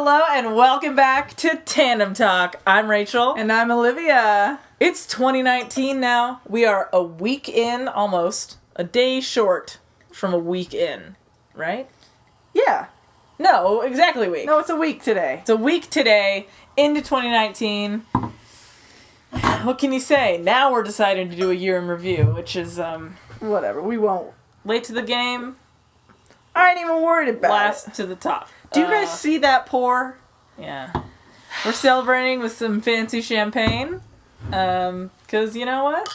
Hello and welcome back to Tandem Talk. I'm Rachel. And I'm Olivia. It's 2019 now. We are a week in, almost. A day short from a week in, right? Yeah. No, exactly a week. No, it's a week today. It's a week today into 2019. What can you say? Now we're deciding to do a year in review, which is, Whatever, we won't. late to the game, I ain't even worried about last it. to the top. Do you guys see that pour? Yeah. We're celebrating with some fancy champagne. Because you know what?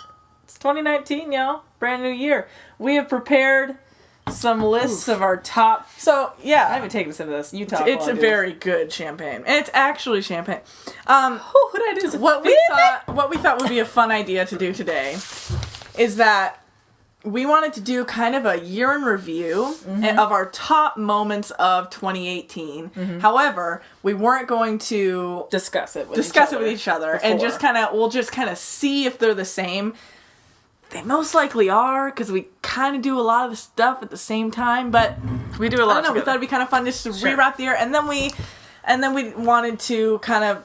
It's 2019, y'all. Brand new year. We have prepared some lists of our top... So, yeah. I haven't taken a sip of this. You talk. It's a very good champagne. And it's actually champagne. What did I do? What we thought would be a fun idea to do today is that we wanted to do kind of a year in review of our top moments of 2018. However, we weren't going to discuss it with each other and we'll just kind of see if they're the same. They most likely are, because we kind of do a lot of the stuff at the same time, but we do a lot. I don't know, we thought it'd be kind of fun just to rewrap the year, and then we wanted to kind of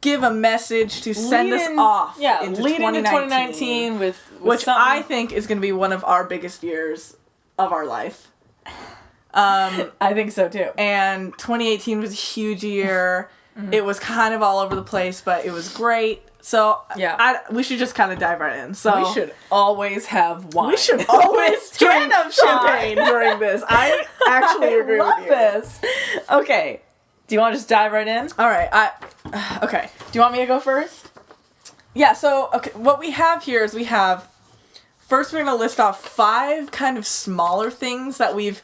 give a message to send us off into 2019 with which something. I think is going to be one of our biggest years of our life. I think so too. And 2018 was a huge year. It was kind of all over the place, but it was great. So we should just kind of dive right in. So we should always have wine. We should always drink champagne during this. I actually agree with you. This. Okay. Do you want to just dive right in? All right. Okay. Do you want me to go first? Yeah, so, okay, what we have here is first we're going to list off 5 kind of smaller things that we've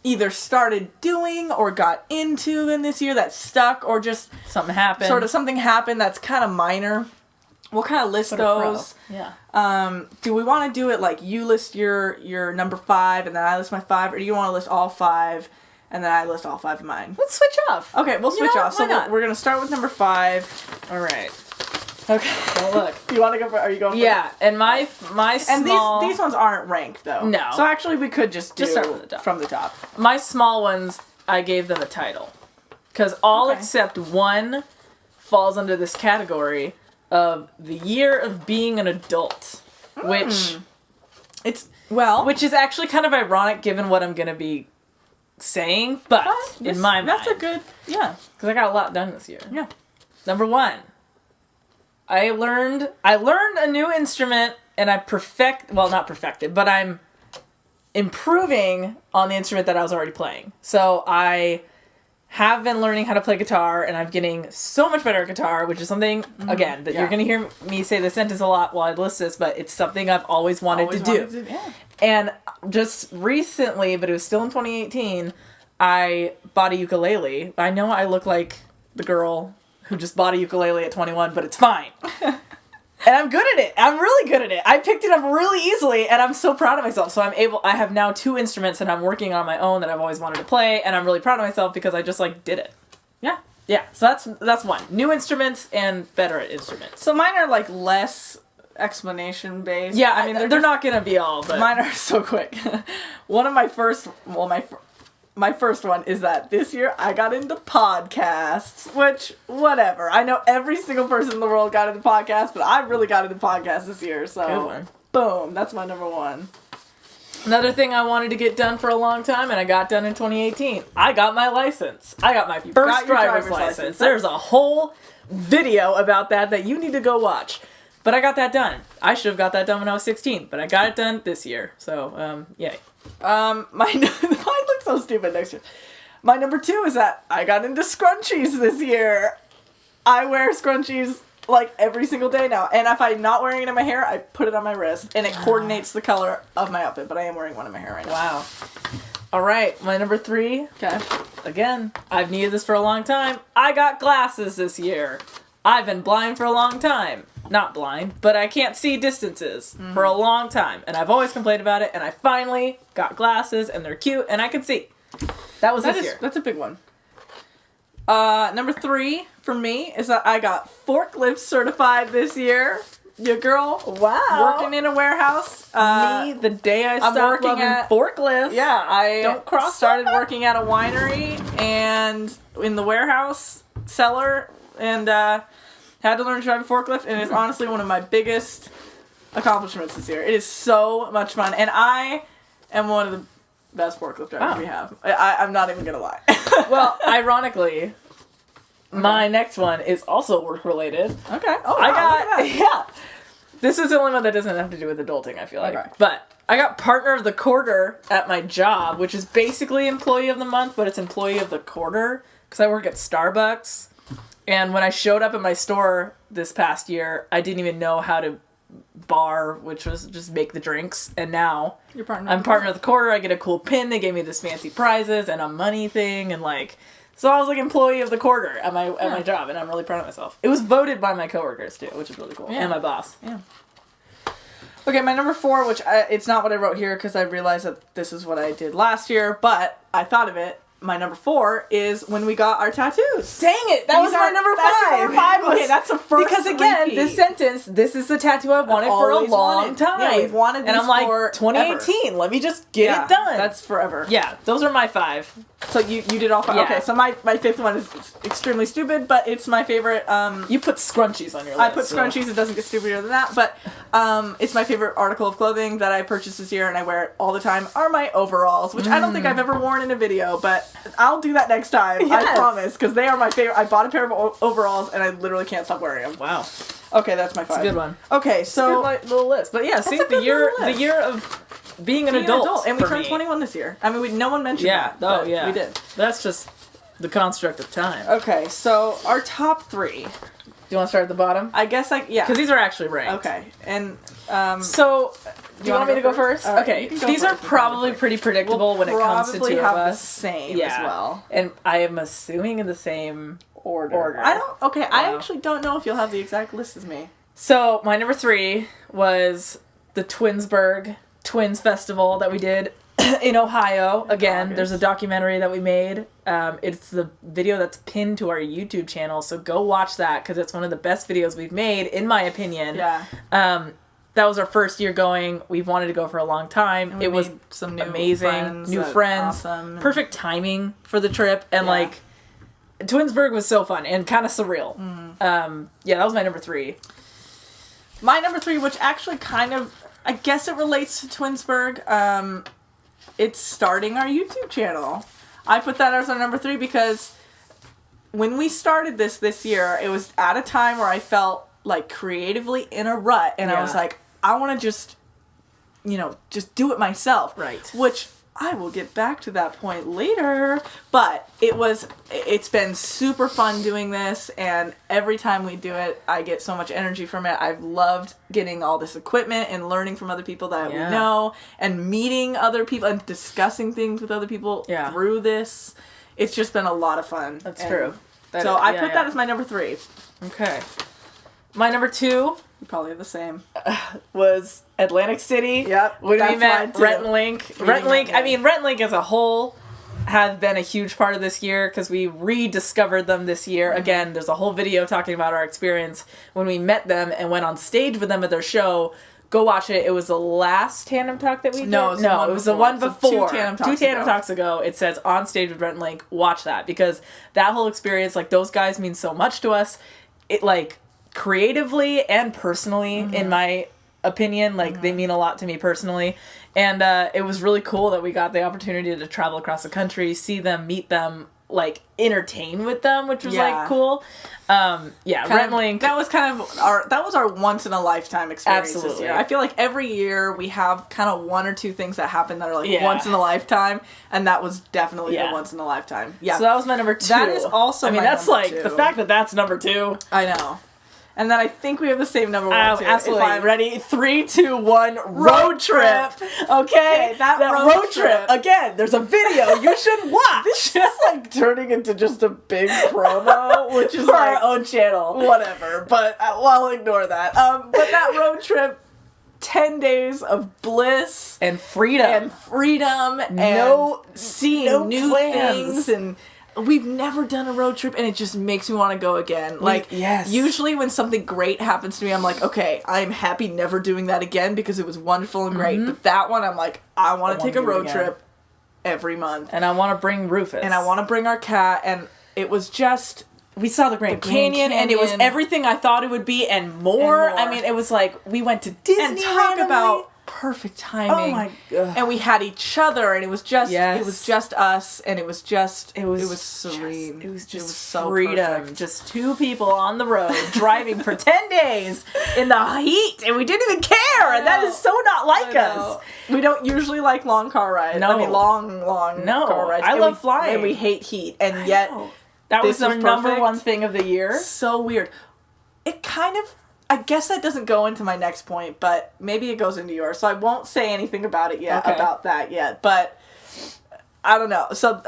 either started doing or got into in this year that stuck, or just something happened. Sort of something happened that's kind of minor. We'll kind of list those. Yeah. Do we want to do it like you list your number 5 and then I list my 5, or do you want to list all 5 and then I list all 5 of mine? Let's switch off. Okay, we'll switch off. So not? we're going to start with number 5. All right. Okay. Well, look. You want to go for? Are you going? Yeah, and my small. And these ones aren't ranked though. No. So actually, we could just start from the top. My small ones, I gave them a title, because all except one falls under this category of the year of being an adult, which is actually kind of ironic given what I'm gonna be saying, but in my mind, that's a good because I got a lot done this year. Yeah. Number 1. I learned a new instrument, and not perfected, but I'm improving on the instrument that I was already playing. So I have been learning how to play guitar, and I'm getting so much better at guitar, which is something, again, that you're going to hear me say this sentence a lot while I list this, but it's something I've always wanted to do. And just recently, but it was still in 2018, I bought a ukulele. I know I look like the girl who just bought a ukulele at 21, but it's fine. And I'm good at it. I'm really good at it. I picked it up really easily, and I'm so proud of myself. So I have now 2 instruments that I'm working on my own that I've always wanted to play, and I'm really proud of myself because I just, did it. Yeah. Yeah, so that's one. New instruments and better at instruments. So mine are, less explanation based. Yeah, I mean, they're not gonna be all, but... Mine are so quick. One of my first... My first one is that this year I got into podcasts, which, whatever. I know every single person in the world got into podcasts, but I really got into podcasts this year, so... Good one. Boom, that's my number 1. Another thing I wanted to get done for a long time, and I got done in 2018. I got my license. I got my first driver's license. There's a whole video about that you need to go watch. But I got that done. I should have got that done when I was 16, but I got it done this year, so, yay. Mine looks so stupid next year. My number 2 is that I got into scrunchies this year. I wear scrunchies every single day now, and if I'm not wearing it in my hair, I put it on my wrist, and it coordinates the color of my outfit, but I am wearing one in my hair right now. Wow. Alright, my number 3. Okay. Again, I've needed this for a long time. I got glasses this year. I've been blind for a long time. Not blind, but I can't see distances for a long time. And I've always complained about it, and I finally got glasses, and they're cute, and I can see. That was this year. That's a big one. Number 3 for me is that I got forklift certified this year. Your girl. Wow. Working in a warehouse. Me, the day I stopped working loving at- forklifts. Yeah, I Don't cross started working at a winery and in the warehouse cellar and had to learn to drive a forklift, and it's honestly one of my biggest accomplishments this year. It is so much fun, and I am one of the best forklift drivers we have. I'm not even gonna lie. Well, ironically, my next one is also work related. Okay. Oh, I wow, got look at that. yeah. This is the only one that doesn't have to do with adulting, I feel like. Okay. But I got partner of the quarter at my job, which is basically employee of the month, but it's employee of the quarter because I work at Starbucks. And when I showed up at my store this past year, I didn't even know how to bar, which was just make the drinks. And now You're partner. I'm partner of the quarter. I get a cool pin. They gave me this fancy prizes and a money thing, and like, so I was like employee of the quarter at my job, and I'm really proud of myself. It was voted by my coworkers too, which is really cool, and my boss. Yeah. Okay, my number 4, which it's not what I wrote here because I realized that this is what I did last year, but I thought of it. My number 4 is when we got our tattoos. Dang it! That was my number 5. That's your number 5. Okay, that's the first. Because again, repeat. this sentence, this is the tattoo I've wanted for a Always long wanted. time. Yeah, we've wanted and these I'm like, for 2018. Let me just get it done. That's forever. Yeah, those are my 5. So you did all 5. Yeah. Okay, so my 5th one is extremely stupid, but it's my favorite. You put scrunchies on your list. I put scrunchies. It doesn't get stupider than that, but it's my favorite article of clothing that I purchased this year and I wear it all the time. Are my overalls, which I don't think I've ever worn in a video, but I'll do that next time. Yes. I promise, because they are my favorite. I bought a pair of overalls and I literally can't stop wearing them. Wow, Okay, that's my 5. it's a good one. Okay, so Good little list, but yeah, see a good the year little list. of being an adult, and we for turned me. 21 this year. I mean, no one mentioned that. But yeah, we did. That's just the construct of time. Okay, so our top 3. Do you want to start at the bottom? I guess Because these are actually ranked. Okay, and So, do you want me to go first? All right, Okay, you can go these are first. probably pretty predictable when it comes to probably two have of the us. same as well. And I am assuming in the same order. I don't. Okay, I Wow. actually don't know if you'll have the exact list as me. So, my number 3 was the Twinsburg Twins Festival that we did in Ohio. Again, August. there's a documentary that we made. It's the video that's pinned to our YouTube channel, so go watch that because it's one of the best videos we've made, in my opinion. Yeah. That was our first year going. We've wanted to go for a long time. We It was made some new amazing. friends New that- friends. awesome. Perfect timing for the trip. And Yeah. like, Twinsburg was so fun and kind of surreal. Yeah, that was my number 3. My number 3, which actually kind of, I guess it relates to Twinsburg. It's starting our YouTube channel. I put that as our number 3 because when we started this year, it was at a time where I felt like creatively in a rut, and I was Yeah. like, I want to just do it myself. Right. Which I will get back to that point later, but it's been super fun doing this, and every time we do it, I get so much energy from it. I've loved getting all this equipment and learning from other people that we know, and meeting other people and discussing things with other people through this. It's just been a lot of fun. That's true. So I put that as my number 3. Okay. My number 2 You probably have the same. was Atlantic City. Yep, When we that's met mine too. Rhett and Link. Meeting Rhett and Link, Rhett I mean, Rhett and Link as a whole have been a huge part of this year because we rediscovered them this year. Again, there's a whole video talking about our experience when we met them and went on stage with them at their show. Go watch it. It was the last Tandem Talk that we did. No, it was the one before. So Two Tandem Talks Two Tandem ago. Talks ago. It says on stage with Rhett and Link. Watch that because that whole experience, like those guys mean so much to us. It like creatively and personally, in my opinion, like they mean a lot to me personally. And it was really cool that we got the opportunity to travel across the country, see them, meet them, like entertain with them, which was like cool. Rhett and Link. That was kind of our once in a lifetime experience this Absolutely. year. I feel like every year we have kind of one or two things that happen that are like Yeah. once in a lifetime, and that was definitely Yeah. the once in a lifetime. Yeah. So that was my number 2. That is also I mean, my that's number like 2. the fact that that's number 2. I know. And then I think we have the same number 1 too. Absolutely. If I'm Ready? 3, 2, 1. Road trip. Okay, that road road trip. trip. Again, there's a video you should watch. This is like turning into just a big promo, which is For like our own channel. whatever. But I'll ignore that. But that road trip, 10 days of bliss And freedom. and freedom and No- seeing no new plans. things and we've never done a road trip, and it just makes me want to go again. Like, yes. Usually when something great happens to me, I'm like, okay, I'm happy never doing that again because it was wonderful and great. But that one, I'm like, I want to take a road trip every month. And I want to bring Rufus. And I want to bring our cat, and it was just... We saw the Grand Canyon, and it was everything I thought it would be, and more. I mean, it was like, we went to Disney. And talk about perfect timing. Oh my God. And we had each other, and it was just us, and it was serene. It was just so freedom. perfect. Just two people on the road driving for 10 days in the heat, and we didn't even care. And that is so not like us. We don't usually like long car rides. No. I mean, long car rides. I love flying. And we hate heat, and yet that was this our number perfect. one thing of the year. So weird. It kind of... I guess that doesn't go into my next point, but maybe it goes into yours. So I won't say anything about it yet, about that yet. But I don't know. So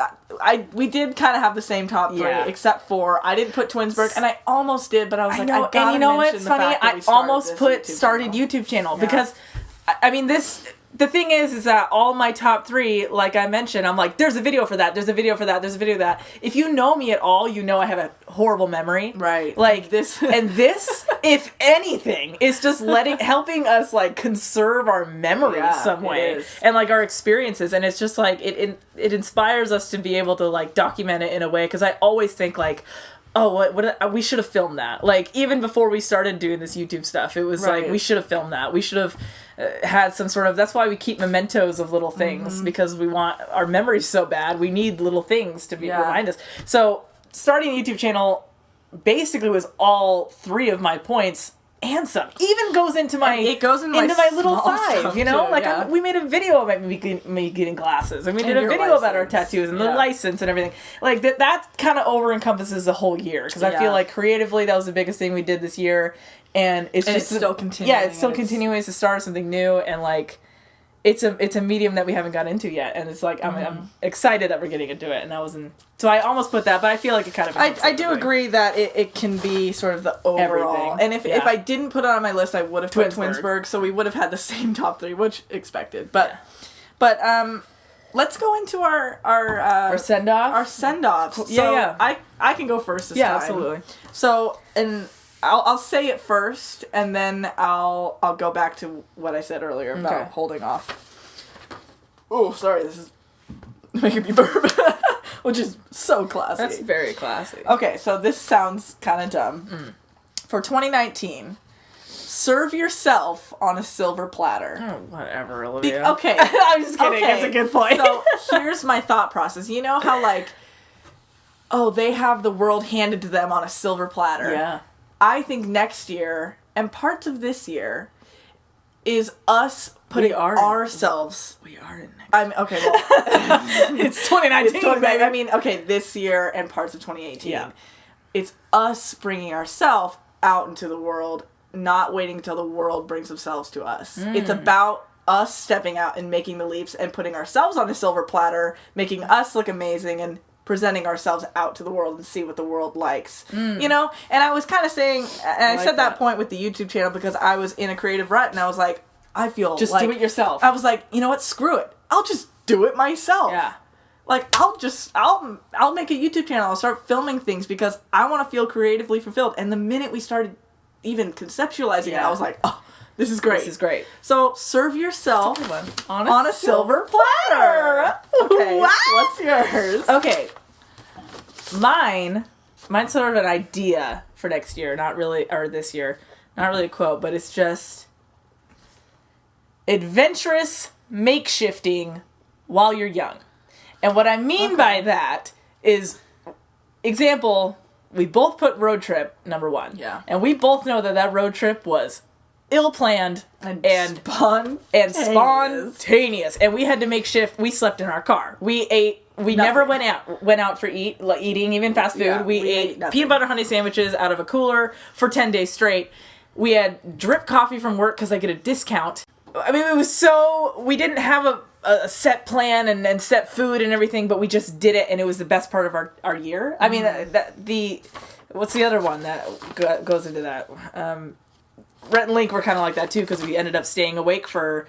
we did kind of have the same top three, except for I didn't put Twinsburg, and I almost did, but I was like, I gotta and you know mention what's the funny? fact that I we almost put started YouTube channel because, I mean, the thing is that all my top three, like I mentioned, I'm like, there's a video for that, there's a video for that, there's a video for that. If you know me at all, you know I have a horrible memory. Right. Like this, and this, if anything, is just helping us like conserve our memories some way. And like our experiences. And it's just like, it inspires us to be able to like document it in a way. Cause I always think like, oh, we should have filmed that. Like, even before we started doing this YouTube stuff, it was like, we should have filmed that. We should have had some sort of, that's why we keep mementos of little things, because we want, our memory's so bad, we need little things to remind us. So, starting a YouTube channel basically was all three of my points, and some. Even goes into my, my little five, you know? Too, like, we made a video about me getting glasses, and we did a video about our tattoos, and the license and everything. Like, that kind of over-encompasses the whole year, because I feel like creatively that was the biggest thing we did this year, and it's still continuing. Yeah, it's still continuing to start something new, and like, it's a medium that we haven't got into yet, and it's like, I'm excited that we're getting into it, and that wasn't, so I almost put that, but I feel like it kind of... I do agree that it can be sort of the overall. Everything. And if I didn't put it on my list, I would have put Twinsburg, so we would have had the same top three, which expected. But let's go into our send-off? Our send-offs. So I can go first this time. Yeah, absolutely. So, and I'll say it first, and then I'll go back to what I said earlier about holding off. Oh, sorry, this is making me burp. Which is so classy. That's very classy. Okay, so this sounds kind of dumb. For 2019, serve yourself on a silver platter. Oh, whatever, Olivia. Okay. I'm just kidding. That's a good point. So here's my thought process. You know how like, they have the world handed to them on a silver platter. Yeah. I think next year, and parts of this year, is us putting ourselves... We are in next year. Okay, well... it's 2019, baby. I mean, okay, this year and parts of 2018. Yeah. It's us bringing ourselves out into the world, not waiting until the world brings themselves to us. It's about us stepping out and making the leaps and putting ourselves on a silver platter, making us look amazing, and presenting ourselves out to the world and see what the world likes. You know? And I was kind of saying, and I said that point with the YouTube channel because I was in a creative rut, and I was like, I feel just like... do it yourself. I was like, you know what? Screw it. I'll just do it myself. Yeah. Like, I'll make a YouTube channel. I'll start filming things because I want to feel creatively fulfilled. And the minute we started even conceptualizing it, I was like, oh, this is great. This is great. So, serve yourself on a silver platter. Okay, what's yours? Okay. Mine's sort of an idea for next year, not really, or this year. Not really a quote, but it's just adventurous makeshifting while you're young. And what I mean by that is, example, we both put road trip number one. Yeah. And we both know that road trip was ill-planned and spontaneous. And we had to make shift. We slept in our car. We ate. We never went out for eating, even fast food. Yeah, we ate peanut butter honey sandwiches out of a cooler for 10 days straight. We had drip coffee from work because I get a discount. I mean, it was so... We didn't have a set plan and set food and everything, but we just did it, and it was the best part of our year. I mean, what's the other one that goes into that? Rhett and Link were kind of like that, too, because we ended up staying awake for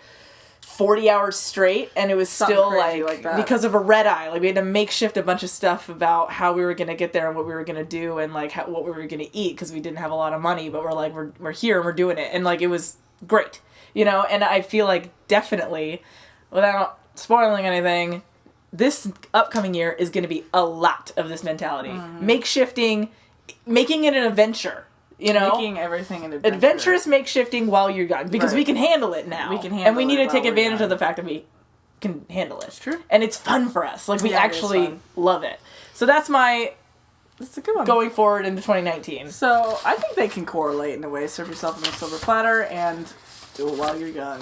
40 hours straight, and it was Something still crazy like like that. because of a red eye. Like we had to makeshift a bunch of stuff about how we were gonna get there and what we were gonna do and like what we were gonna eat because we didn't have a lot of money. But we're like we're here and we're doing it, and like it was great, you know. And I feel like definitely, without spoiling anything, this upcoming year is gonna be a lot of this mentality, makeshifting, making it an adventure. You know, Making everything an adventure. Adventurous makeshifting while you're gone because we can handle it now. We can handle and we need it to take while we're advantage gone. of the fact that we can handle it. It's true. And it's fun for us. Like we Yeah, it is actually fun. love it. So that's my That's a good one. going forward into 2019. So I think they can correlate in a way. Serve yourself on a silver platter and do it while you're young.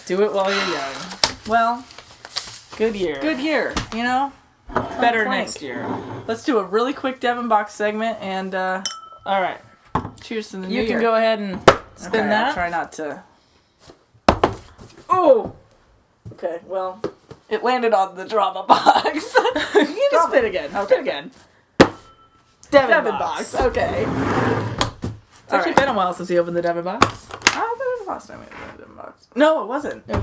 Do it while you're young. Well, Good year. good year, you know? Better Plank. next year. Let's do a really quick Devon box segment and All right. cheers to the new You year. can go ahead and spin Okay, that. I'll try not to. Oh. Okay, well, it landed on the drama box. You can just spin again. Okay. Spin again. Devon box. Okay. It's actually been a while since we opened the Devon box. I thought it was the last time we opened the Devon box. No, it wasn't. It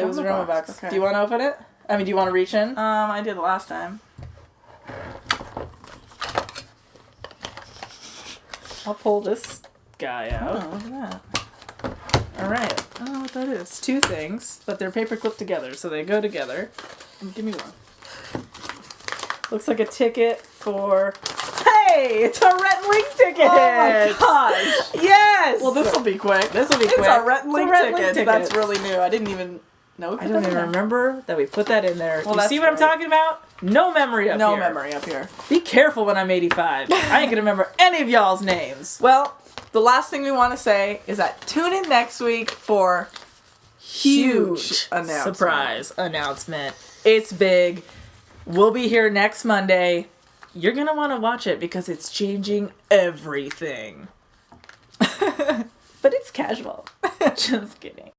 was a Roma box. Okay. Do you want to open it? I mean, do you want to reach in? I did last time. I'll pull this guy Oh, out. look at that. All right. I don't know what that is. It's two things, but they're paper clipped together, so they go together. Give me one. Looks like a ticket for. Hey, it's our Rhett and Link ticket. Oh my gosh. Yes. Well, this will be quick. This will be It's quick. our Rhett and It's Link our Rhett and Link tickets. tickets. That's really new. I didn't even know. I don't even remember that we put that in there. Well, You that's see what I'm great. talking about? No memory up No here. memory up here. Be careful when I'm 85. I ain't gonna remember any of y'all's names. Well, the last thing we want to say is that tune in next week for huge announcement. surprise announcement. It's big. We'll be here next Monday. You're gonna want to watch it because it's changing everything. But it's casual. Just kidding.